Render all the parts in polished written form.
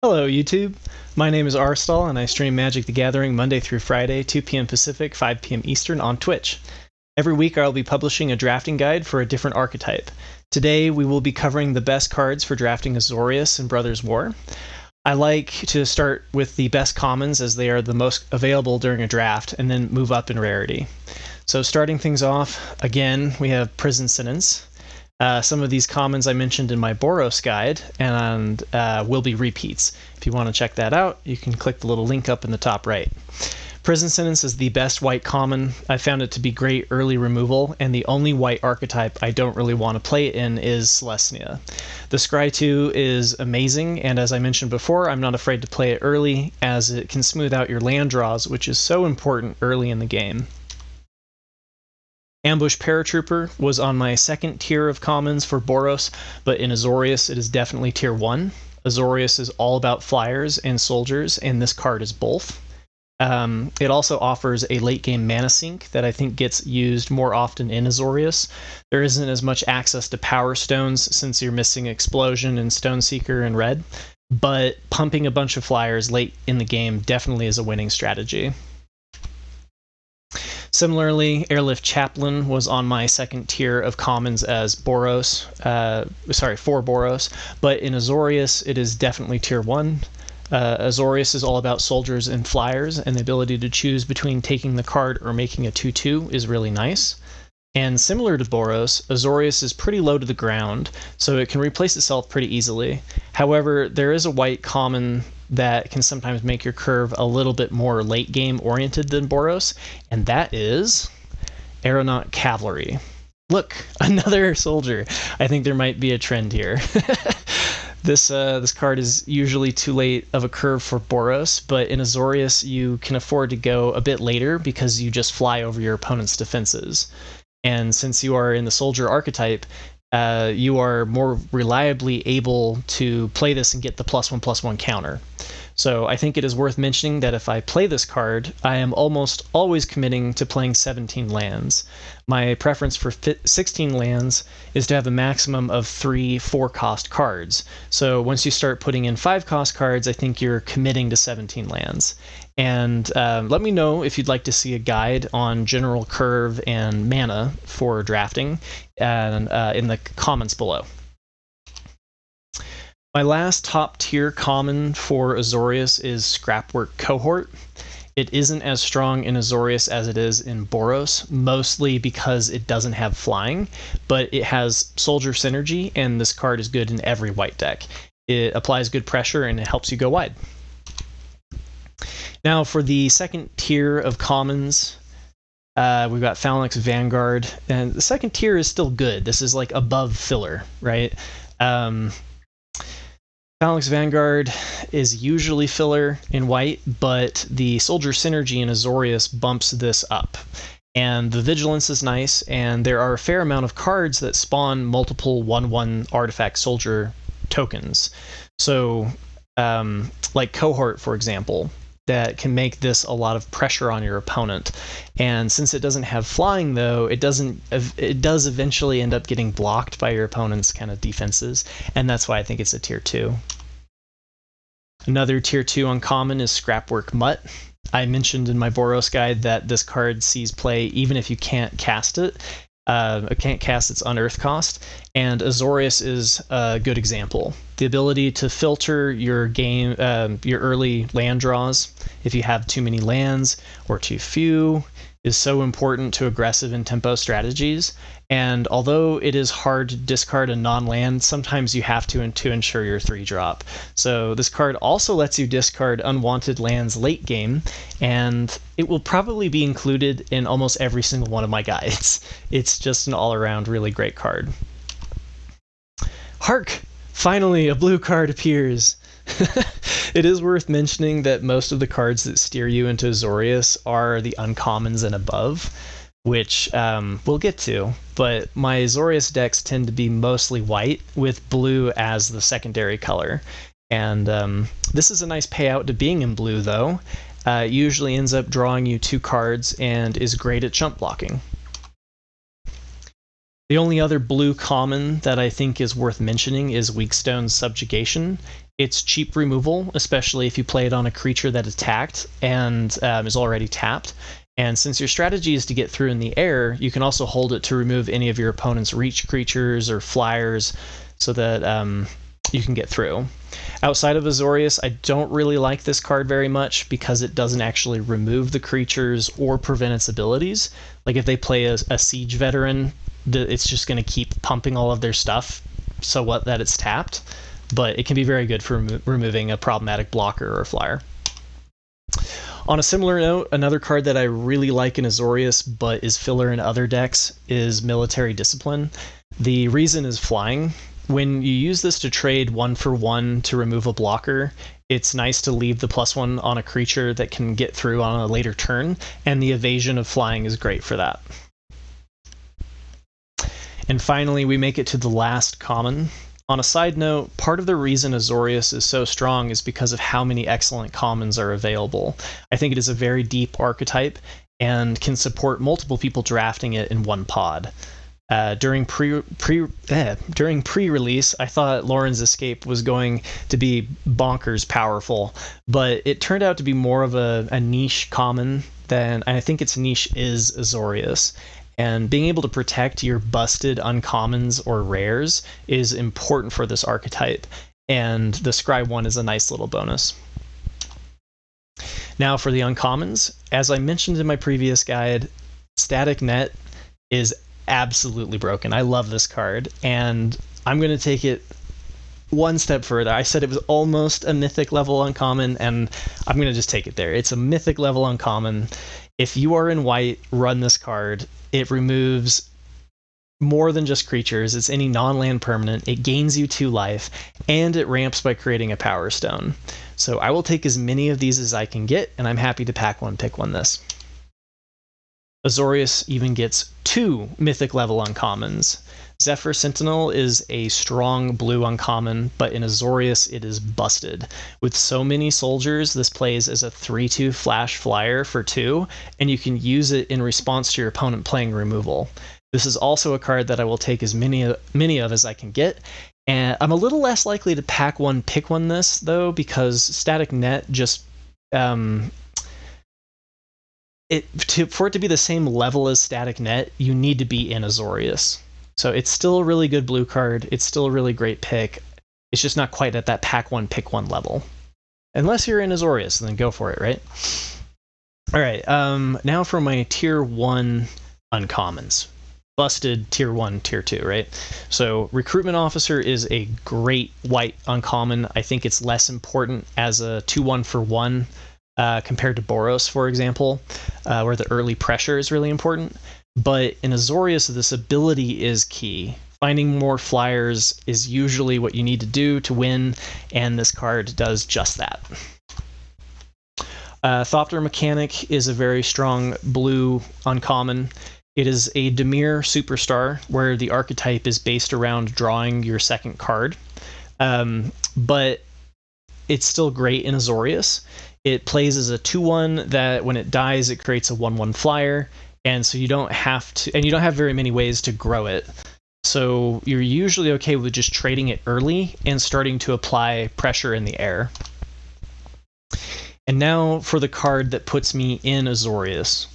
Hello YouTube, my name is Arstal and I stream Magic the Gathering Monday through Friday, 2 p.m. Pacific, 5 p.m. Eastern on Twitch. Every week I'll be publishing a drafting guide for a different archetype. Today we will be covering the best cards for drafting Azorius and Brothers War. I like to start with the best commons as they are the most available during a draft and then move up in rarity. So starting things off, again, we have Prison Sentence. Some of these commons I mentioned in my Boros guide and will be repeats. If you want to check that out, you can click the little link up in the top right. Prison Sentence is the best white common. I found it to be great early removal, and the only white archetype I don't really want to play it in is Celestia. The Scry 2 is amazing, and as I mentioned before, I'm not afraid to play it early as it can smooth out your land draws, which is so important early in the game. Ambush Paratrooper was on my second tier of commons for Boros, but in Azorius it is definitely tier 1. Azorius is all about flyers and soldiers, and this card is both. It also offers a late game mana sink that I think gets used more often in Azorius. There isn't as much access to power stones since you're missing Explosion and Stoneseeker in red, but pumping a bunch of flyers late in the game definitely is a winning strategy. Similarly, Airlift Chaplain was on my second tier of commons as Boros, for Boros, but in Azorius it is definitely tier 1. Azorius is all about soldiers and flyers, and the ability to choose between taking the card or making a 2/2 is really nice. And similar to Boros, Azorius is pretty low to the ground, so it can replace itself pretty easily. However, there is a white common that can sometimes make your curve a little bit more late game oriented than Boros, and that is Aeronaut Cavalry. Look, another soldier. I think there might be a trend here. This card is usually too late of a curve for Boros, but in Azorius you can afford to go a bit later because you just fly over your opponent's defenses. And since you are in the soldier archetype, you are more reliably able to play this and get the +1/+1 counter. So I think it is worth mentioning that if I play this card, I am almost always committing to playing 17 lands. My preference for 16 lands is to have a maximum of 3 4-cost cards. So once you start putting in 5-cost cards, I think you're committing to 17 lands. And let me know if you'd like to see a guide on general curve and mana for drafting and in the comments below. My last top tier common for Azorius is Scrapwork Cohort. It isn't as strong in Azorius as it is in Boros, mostly because it doesn't have flying, but it has soldier synergy, and this card is good in every white deck. It applies good pressure and it helps you go wide. Now for the second tier of commons, we've got Phalanx Vanguard, and the second tier is still good. This is like above filler, right? Phalanx Vanguard is usually filler in white, but the soldier synergy in Azorius bumps this up. And the vigilance is nice, and there are a fair amount of cards that spawn multiple 1/1 artifact soldier tokens. So, like Cohort, for example, that can make this a lot of pressure on your opponent. And since it doesn't have flying, though, it does eventually end up getting blocked by your opponent's kind of defenses, and that's why I think it's a tier 2. Another tier 2 uncommon is Scrapwork Mutt. I mentioned in my Boros guide that this card sees play even if you can't cast it. It can't cast its unearth cost, and Azorius is a good example. The ability to filter your your early land draws, if you have too many lands or too few, is so important to aggressive and tempo strategies. And although it is hard to discard a non-land, sometimes you have to ensure your 3-drop. So this card also lets you discard unwanted lands late game, and it will probably be included in almost every single one of my guides. It's just an all-around really great card. Hark! Finally, a blue card appears! It is worth mentioning that most of the cards that steer you into Azorius are the uncommons and above, which we'll get to, but my Azorius decks tend to be mostly white, with blue as the secondary color. And this is a nice payout to being in blue, though. It usually ends up drawing you 2 cards and is great at chump blocking. The only other blue common that I think is worth mentioning is Weakstone's Subjugation. It's cheap removal, especially if you play it on a creature that attacked and is already tapped. And since your strategy is to get through in the air, you can also hold it to remove any of your opponent's reach creatures or flyers so that you can get through. Outside of Azorius, I don't really like this card very much because it doesn't actually remove the creatures or prevent its abilities. Like if they play a Siege Veteran, it's just going to keep pumping all of their stuff, so what that it's tapped. But it can be very good for removing a problematic blocker or flyer. On a similar note, another card that I really like in Azorius, but is filler in other decks, is Military Discipline. The reason is flying. When you use this to trade 1-for-1 to remove a blocker, it's nice to leave the +1 on a creature that can get through on a later turn, and the evasion of flying is great for that. And finally, we make it to the last common. On a side note, part of the reason Azorius is so strong is because of how many excellent commons are available. I think it is a very deep archetype and can support multiple people drafting it in one pod. During pre-release, I thought Lauren's Escape was going to be bonkers powerful, but it turned out to be more of a niche common than I think its niche is Azorius. And being able to protect your busted uncommons or rares is important for this archetype, and the Scry 1 is a nice little bonus. Now for the uncommons, as I mentioned in my previous guide, Static Net is absolutely broken. I love this card, and I'm going to take it one step further. I said it was almost a mythic level uncommon, and I'm going to just take it there. It's a mythic level uncommon. If you are in white, run this card. It removes more than just creatures. It's any non-land permanent. It gains you 2 life, and it ramps by creating a Power Stone. So I will take as many of these as I can get, and I'm happy to pack one, pick one this. Azorius even gets 2 mythic level uncommons. Zephyr Sentinel is a strong blue uncommon, but in Azorius it is busted. With so many soldiers, this plays as a 3/2 flash flyer for 2, and you can use it in response to your opponent playing removal. This is also a card that I will take as many of as I can get, and I'm a little less likely to pack one, pick one this, though, because Static Net just... for it to be the same level as Static Net, you need to be in Azorius. So it's still a really good blue card. It's still a really great pick. It's just not quite at that pack one, pick one level. Unless you're in Azorius, then go for it, right? All right, now for my tier 1 uncommons. Busted tier 1, tier 2, right? So Recruitment Officer is a great white uncommon. I think it's less important as a 2-1-for-1 compared to Boros, for example, where the early pressure is really important. But in Azorius, this ability is key. Finding more flyers is usually what you need to do to win, and this card does just that. Thopter Mechanic is a very strong blue uncommon. It is a Dimir superstar, where the archetype is based around drawing your second card. But it's still great in Azorius. It plays as a 2/1 that when it dies, it creates a 1/1 flyer. And so you don't have to, and you don't have very many ways to grow it. So you're usually okay with just trading it early and starting to apply pressure in the air. And now for the card that puts me in Azorius.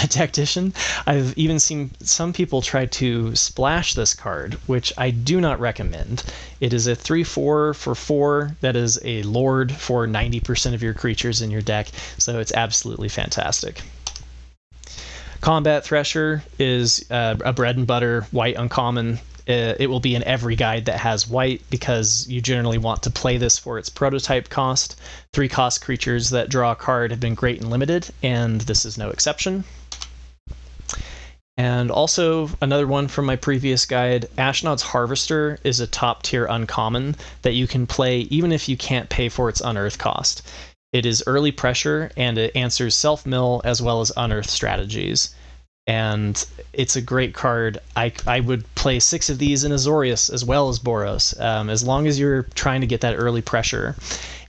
Tactician? I've even seen some people try to splash this card, which I do not recommend. It is a 3/4 for 4 that is a Lord for 90% of your creatures in your deck, so it's absolutely fantastic. Combat Thresher is a bread and butter white uncommon. It will be in every guide that has white because you generally want to play this for its prototype cost. 3-cost creatures that draw a card have been great and limited, and this is no exception. And also, another one from my previous guide, Ashnod's Harvester is a top-tier uncommon that you can play even if you can't pay for its unearth cost. It is early pressure, and it answers self-mill as well as unearth strategies. And it's a great card. I would play 6 of these in Azorius as well as Boros, as long as you're trying to get that early pressure.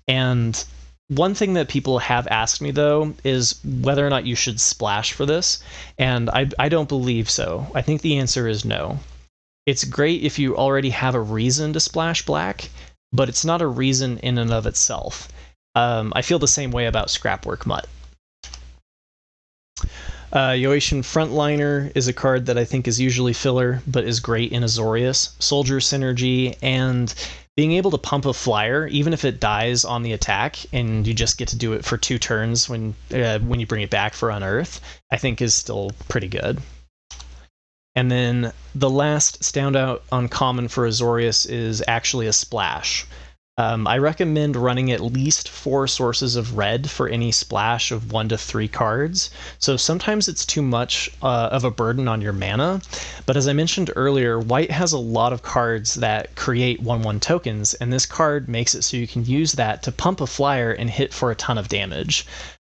And One thing that people have asked me, though, is whether or not you should splash for this, and I don't believe so. I think the answer is no. It's great if you already have a reason to splash black, but it's not a reason in and of itself. I feel the same way about Scrapwork Mutt. Yoetian Frontliner is a card that I think is usually filler, but is great in Azorius. Soldier synergy and being able to pump a flyer, even if it dies on the attack, and you just get to do it for 2 turns when you bring it back for Unearth, I think is still pretty good. And then the last standout uncommon for Azorius is actually a splash. I recommend running at least 4 sources of red for any splash of 1 to 3 cards. So sometimes it's too much of a burden on your mana, but as I mentioned earlier, white has a lot of cards that create 1/1 tokens, and this card makes it so you can use that to pump a flyer and hit for a ton of damage.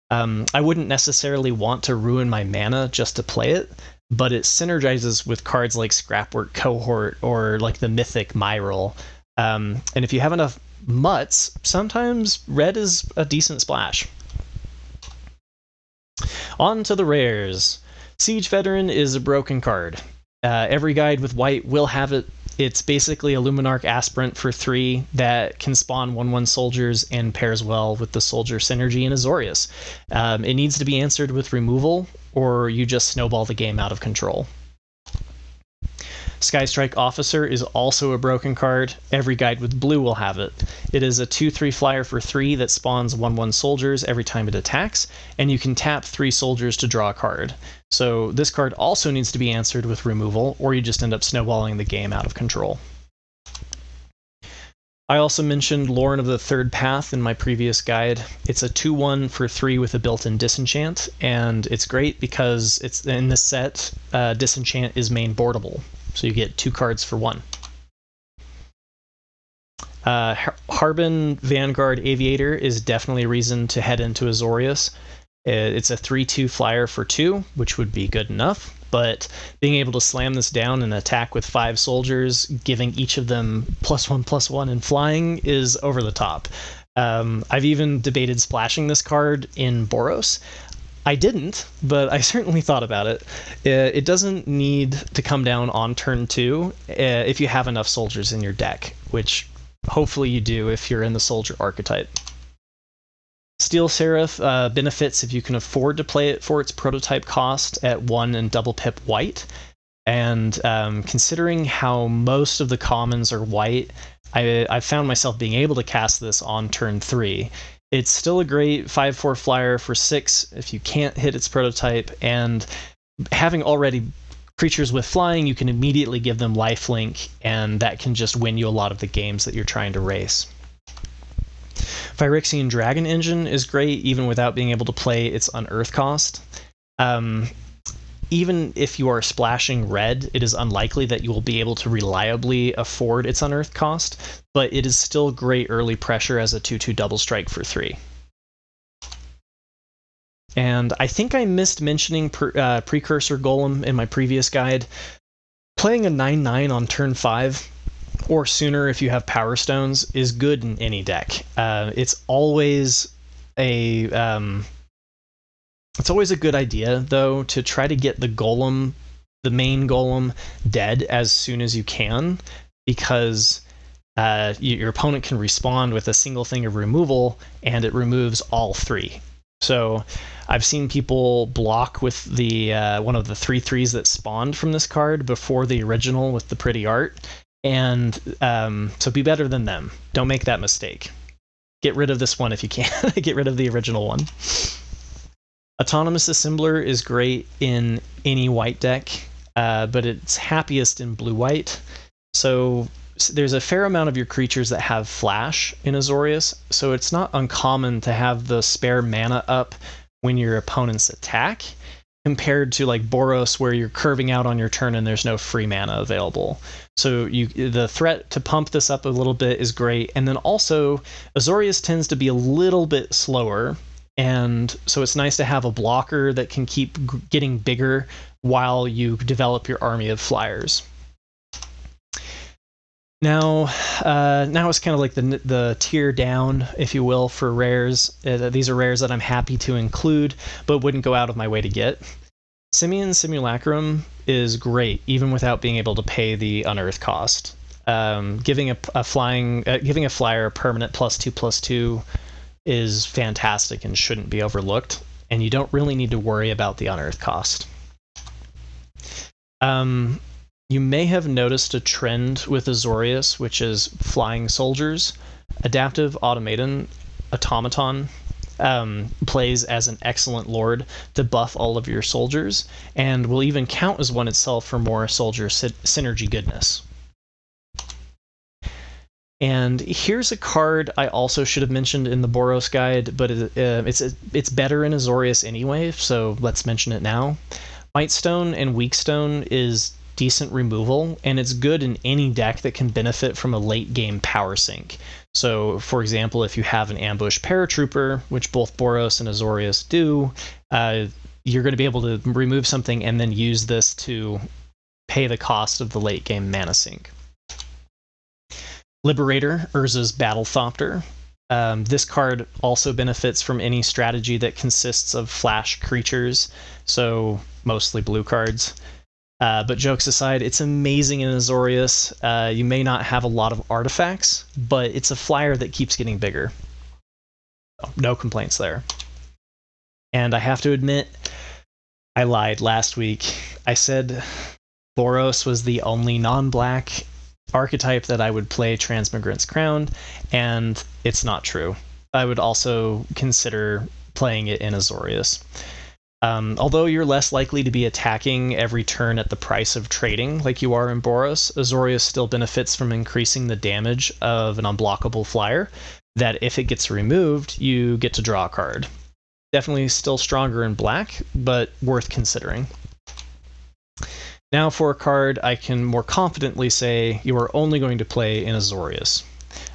I wouldn't necessarily want to ruin my mana just to play it, but it synergizes with cards like Scrapwork Cohort or like the Mythic Myrel. And if you have enough mutts, sometimes red is a decent splash. On to the rares. Siege Veteran is a broken card. Every guide with white will have it. It's basically a Luminarch Aspirant for 3 that can spawn 1/1 soldiers and pairs well with the soldier synergy in Azorius. It needs to be answered with removal, or you just snowball the game out of control. Skystrike Officer is also a broken card. Every guide with blue will have it. It is a 2/3 flyer for 3 that spawns 1/1 soldiers every time it attacks, and you can tap 3 soldiers to draw a card. So this card also needs to be answered with removal, or you just end up snowballing the game out of control. I also mentioned Lorn of the Third Path in my previous guide. It's a 2/1 for 3 with a built-in disenchant, and it's great because it's in this set, disenchant is main boardable. So you get 2 cards for 1. Harbin, Vanguard, Aviator is definitely a reason to head into Azorius. It's a 3/2 flyer for 2, which would be good enough, but being able to slam this down and attack with 5 soldiers, giving each of them +1/+1 in flying is over the top. I've even debated splashing this card in Boros. I didn't, but I certainly thought about it. It doesn't need to come down on turn 2 if you have enough soldiers in your deck, which hopefully you do if you're in the soldier archetype. Steel Seraph benefits if you can afford to play it for its prototype cost at 1 and double pip white. And considering how most of the commons are white, I've found myself being able to cast this on turn 3. It's still a great 5/4 flyer for 6 if you can't hit its prototype, and having already creatures with flying, you can immediately give them lifelink, and that can just win you a lot of the games that you're trying to race. Phyrexian Dragon Engine is great even without being able to play its Unearth cost. Even if you are splashing red, it is unlikely that you will be able to reliably afford its Unearth cost, but it is still great early pressure as a 2/2 double strike for 3. And I think I missed mentioning Precursor Golem in my previous guide. Playing a 9/9 on turn 5, or sooner if you have Power Stones, is good in any deck. It's always a good idea, though, to try to get the golem, the main golem, dead as soon as you can, because your opponent can respond with a single thing of removal, and it removes all 3. So I've seen people block with the one of the 3/3s that spawned from this card before the original with the pretty art, and so be better than them. Don't make that mistake. Get rid of this one if you can. Get rid of the original one. Autonomous Assembler is great in any white deck, but it's happiest in blue-white. So there's a fair amount of your creatures that have flash in Azorius, so it's not uncommon to have the spare mana up when your opponents attack, compared to like Boros, where you're curving out on your turn and there's no free mana available. So the threat to pump this up a little bit is great, and then also Azorius tends to be a little bit slower, and so it's nice to have a blocker that can keep getting bigger while you develop your army of flyers. Now it's kind of like the tier down, if you will, for rares. These are rares that I'm happy to include, but wouldn't go out of my way to get. Simian Simulacrum is great, even without being able to pay the unearth cost. Giving a flyer a permanent +2/+2 is fantastic and shouldn't be overlooked, and you don't really need to worry about the unearth cost. You may have noticed a trend with Azorius, which is flying soldiers. Adaptive Automaton plays as an excellent lord to buff all of your soldiers, and will even count as one itself for more soldier synergy goodness. And here's a card I also should have mentioned in the Boros guide, but it's better in Azorius anyway, so let's mention it now. Mightstone and Weakstone is decent removal, and it's good in any deck that can benefit from a late game power sink. So, for example, if you have an ambush Paratrooper, which both Boros and Azorius do, you're going to be able to remove something and then use this to pay the cost of the late game mana sink. Liberator, Urza's Battlethopter. This card also benefits from any strategy that consists of flash creatures, so mostly blue cards. But jokes aside, it's amazing in Azorius. You may not have a lot of artifacts, but it's a flyer that keeps getting bigger. So, no complaints there. And I have to admit, I lied last week. I said Boros was the only non-black archetype that I would play Transmigrant's Crown, and it's not true. I would also consider playing it in Azorius. Although you're less likely to be attacking every turn at the price of trading like you are in Boros, Azorius still benefits from increasing the damage of an unblockable flyer, that if it gets removed, you get to draw a card. Definitely still stronger in black, but worth considering. Now for a card I can more confidently say you are only going to play in Azorius.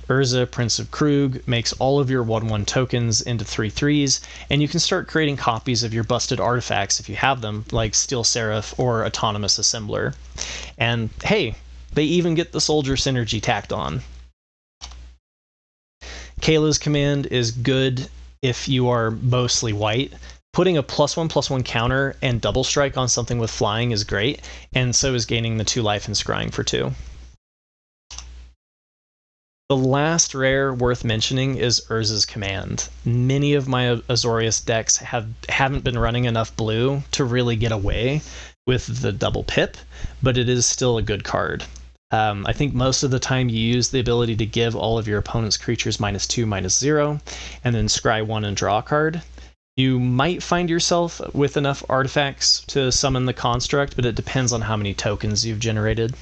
Urza, Prince of Kroog, makes all of your 1/1 tokens into 3/3s, and you can start creating copies of your busted artifacts if you have them, like Steel Seraph or Autonomous Assembler. And hey, they even get the soldier synergy tacked on. Kayla's command is good if you are mostly white. Putting a +1/+1 counter and double strike on something with flying is great, and so is gaining the 2 life and scrying for 2. The last rare worth mentioning is Urza's Command. Many of my Azorius decks haven't been running enough blue to really get away with the double pip, but it is still a good card. I think most of the time you use the ability to give all of your opponent's creatures -2/-0, and then scry 1 and draw a card. You might find yourself with enough artifacts to summon the construct, but it depends on how many tokens you've generated.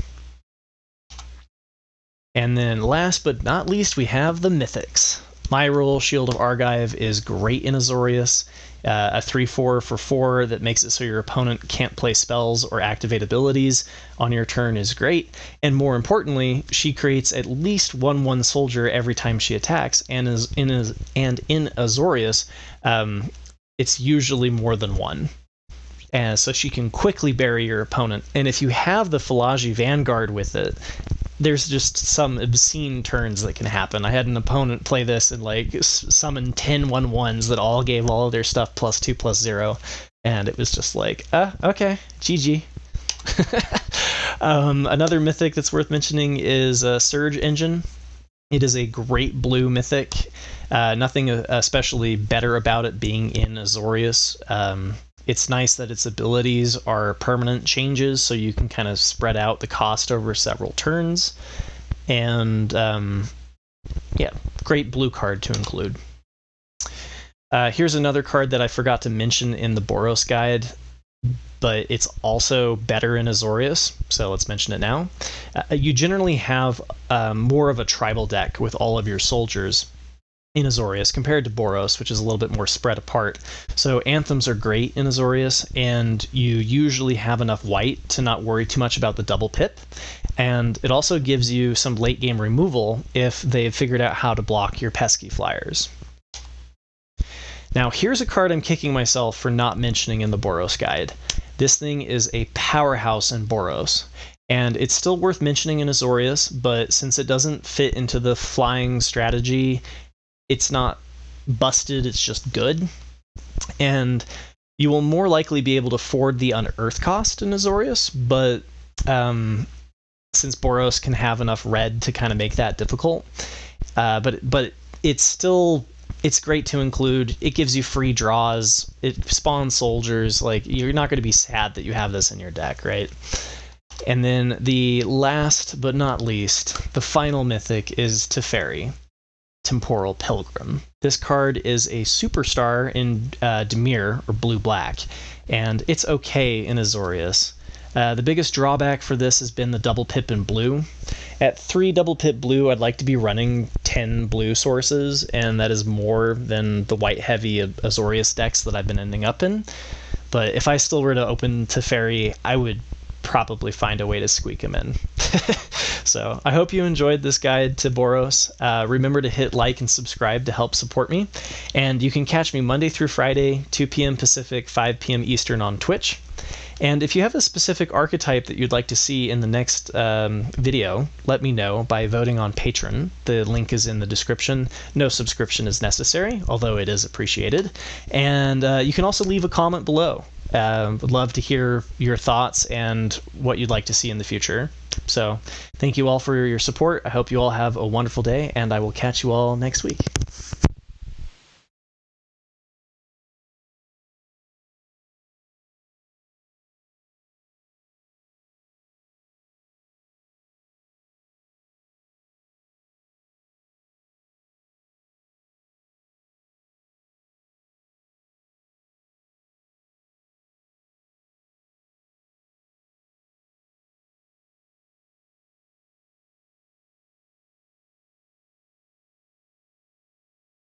And then last but not least, we have the Mythics. Myrel, Shield of Argive, is great in Azorius. A 3/4 for 4 that makes it so your opponent can't play spells or activate abilities on your turn is great. And more importantly, she creates at least 1/1 soldier every time she attacks, and in Azorius, it's usually more than one. And so she can quickly bury your opponent. And if you have the Phyrexian Vanguard with it, there's just some obscene turns that can happen. I had an opponent play this and like summon 10 1/1s that all gave all of their stuff +2/+0, and it was just like, okay, GG. Another mythic that's worth mentioning is Surge Engine. It is a great blue mythic. Nothing especially better about it being in Azorius. It's nice that its abilities are permanent changes, so you can kind of spread out the cost over several turns. And yeah, great blue card to include. Here's another card that I forgot to mention in the Boros guide, but it's also better in Azorius, so let's mention it now. You generally have more of a tribal deck with all of your soldiers in Azorius compared to Boros, which is a little bit more spread apart. So anthems are great in Azorius, and you usually have enough white to not worry too much about the double pip. And it also gives you some late game removal if they've figured out how to block your pesky flyers. Now here's a card I'm kicking myself for not mentioning in the Boros guide. This thing is a powerhouse in Boros. And it's still worth mentioning in Azorius, but since it doesn't fit into the flying strategy, it's not busted, it's just good. And you will more likely be able to afford the unearth cost in Azorius, but since Boros can have enough red to kind of make that difficult, but it's great to include. It gives you free draws. It spawns soldiers. Like, you're not going to be sad that you have this in your deck, right? And then the last but not least, the final mythic is Teferi, Temporal Pilgrim. This card is a superstar in Dimir, or blue-black, and it's okay in Azorius. The biggest drawback for this has been the double pip in blue. At 3 double pip blue, I'd like to be running 10 blue sources, and that is more than the white heavy Azorius decks that I've been ending up in. But if I still were to open Teferi, I would probably find a way to squeak him in. So I hope you enjoyed this guide to Boros. Remember to hit like and subscribe to help support me. And you can catch me Monday through Friday, 2 p.m. Pacific, 5 p.m. Eastern on Twitch. And if you have a specific archetype that you'd like to see in the next video, let me know by voting on Patreon. The link is in the description. No subscription is necessary, although it is appreciated. And you can also leave a comment below. Would love to hear your thoughts and what you'd like to see in the future. So thank you all for your support. I hope you all have a wonderful day, and I will catch you all next week.